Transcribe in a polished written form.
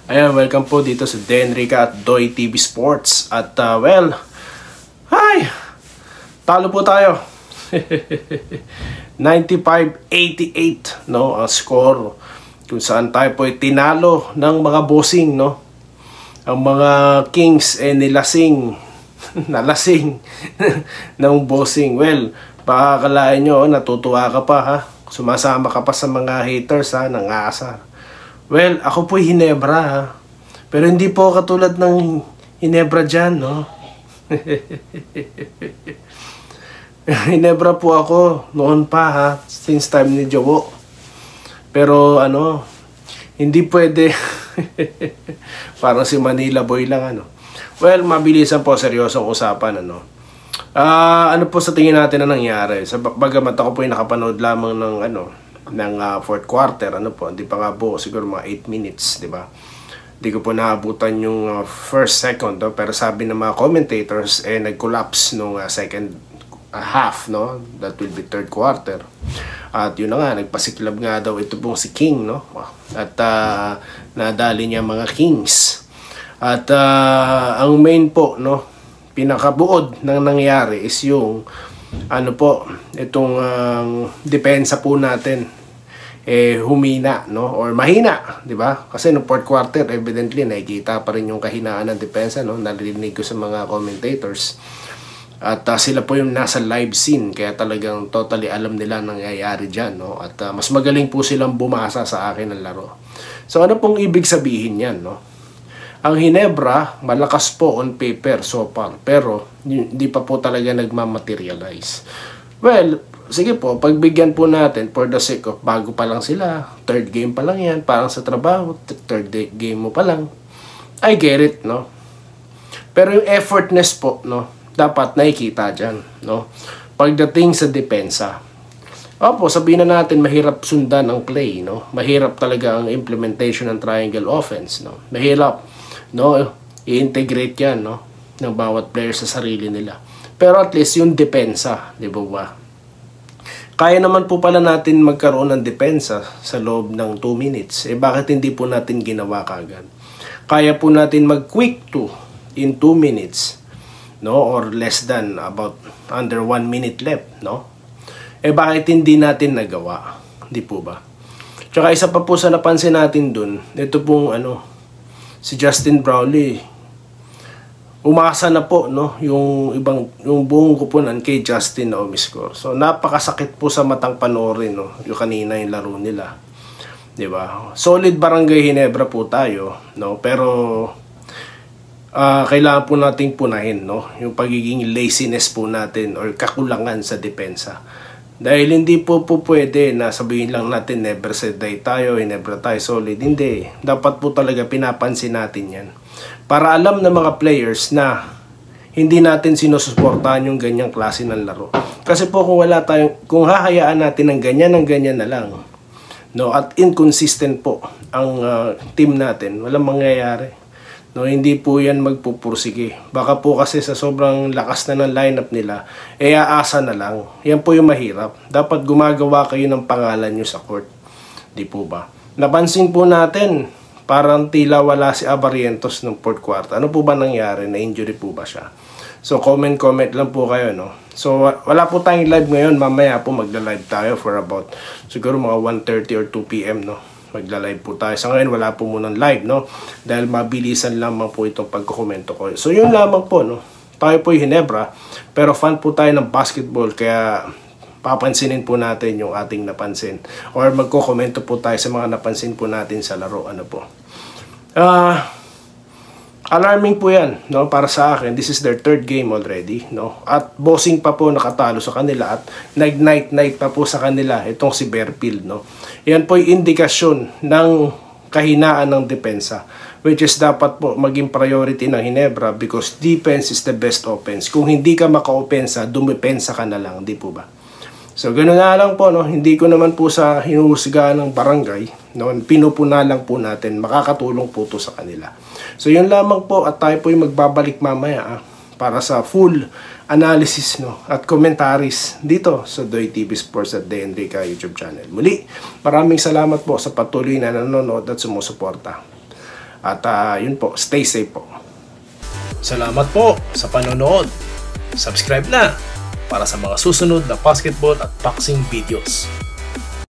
Ayan, welcome po dito sa Denrica at Doy TV Sports. At talo po tayo. 95-88, no, ang score. Kung saan tayo po ay tinalo ng mga bossing, no. Ang mga Kings nilasing, nalasing ng bossing. Well, baka akalain nyo, natutuwa ka pa, ha. Sumasama ka pa sa mga haters, ha, nangasar. Well, ako po Hinebra, ha. Pero hindi po katulad ng Hinebra dyan, no? Hinebra po ako noon pa, ha. Since time ni Jowo. Pero, hindi pwede. Parang si Manila Boy lang, Well, mabilisan po, seryosong usapan, ano po sa tingin natin na nangyari? Bagamat ako po ay nakapanood lamang ng fourth quarter, hindi pa nga po siguro mga 8 minutes, di ba? Hindi ko po naabutan yung first second, pero sabi ng mga commentators nag-collapse nung second half, no? That will be third quarter. At yun na nga, nagpasiklab nga daw ito pong si King, no? At nadali niya mga Kings. At ang main po, no, pinakabuod ng nangyari is yung itong depensa po natin humina, no, or mahina, di ba? Kasi no fourth quarter evidently nakikita pa rin yung kahinaan ng depensa, no, narinig ko sa mga commentators. At sila po yung nasa live scene, kaya talagang totally alam nila nangyayari diyan, no. At mas magaling po silang bumasa sa akin ng laro. So ano pong ibig sabihin yan, no? Ang Hinebra, malakas po on paper so far, pero hindi pa po talaga nagmamaterialize. Well, sige po, pagbigyan po natin for the sake of bago pa lang sila, third game pa lang yan, parang sa trabaho, third game mo pa lang, I get it, no? Pero yung effortness po, no, dapat nakikita dyan, no? Pagdating sa depensa, opo, sabihin na natin mahirap sundan ang play, no? Mahirap talaga ang implementation ng triangle offense, no? Mahirap, no, i-integrate yan, no, ng bawat player sa sarili nila. Pero at least yung depensa, di ba? Kaya naman po pala natin magkaroon ng depensa sa loob ng 2 minutes. Bakit hindi po natin ginawa kagad? Kaya po natin mag-quick 2 in 2 minutes, no, or less than about under 1 minute left, no? Bakit hindi natin nagawa? Di po ba? Tsaka isa pa po sa napansin natin dun, ito pong si Justin Brownlee, umasa na po, no, yung buong kupunan kay Justin na umiscore. So napakasakit po sa matang panoorin, no, yung kanina yung laro nila, di ba? Solid Barangay Hinebra po tayo, no, pero kailangan po nating punahin, no, yung pagiging laziness po natin or kakulangan sa depensa. Dahil hindi po pwede na sabihin lang natin never say die tayo, Hinebra tayo solid. Hindi. Dapat po talaga pinapansin natin yan. Para alam ng mga players na hindi natin sinusuportahan yung ganyang klase ng laro. Kasi po kung hahayaan natin ng ganyan na lang, no, at inconsistent po ang team natin, walang mangyayari. No, hindi po yan magpupursige. Baka po kasi sa sobrang lakas na ng lineup nila, aasa na lang. Yan po yung mahirap. Dapat gumagawa kayo ng pangalan nyo sa court. Di po ba? Napansin po natin, parang tila wala si Abarientos ng fourth quarter. Ano po ba nangyari? Na-injury po ba siya? So comment lang po kayo, no? So wala po tayong live ngayon. Mamaya po magla-live tayo for about siguro mga 1:30 or 2 PM, no? Magla-live po tayo. Sa ngayon, wala po munang live, no? Dahil mabilisan lamang po itong pagkukomento ko. So, yun lamang po, no? Tayo po yung Hinebra, pero fan po tayo ng basketball, kaya papansinin po natin yung ating napansin. Or magkukomento po tayo sa mga napansin po natin sa laro, alarming po yan, no? Para sa akin, this is their third game already, no? At bossing pa po nakatalo sa kanila at nag-night pa po sa kanila itong si Berfield, no? Yan po yung indikasyon ng kahinaan ng depensa, which is dapat po maging priority ng Hinebra because defense is the best offense. Kung hindi ka maka-opensa, dumepensa ka na lang, di po ba? So, gano'n na lang po, no? Hindi ko naman po sa hinuhusgahan ng barangay, no? Pinupuna lang po natin, makakatulong po to sa kanila. So, yun lamang po at tayo po yung magbabalik mamaya para sa full analysis, no, at commentaries dito sa Doy TV Sports at Denrica YouTube channel. Muli, maraming salamat po sa patuloy na nanonood at sumusuporta. At yun po, stay safe po. Salamat po sa panonood. Subscribe na para sa mga susunod na basketball at boxing videos.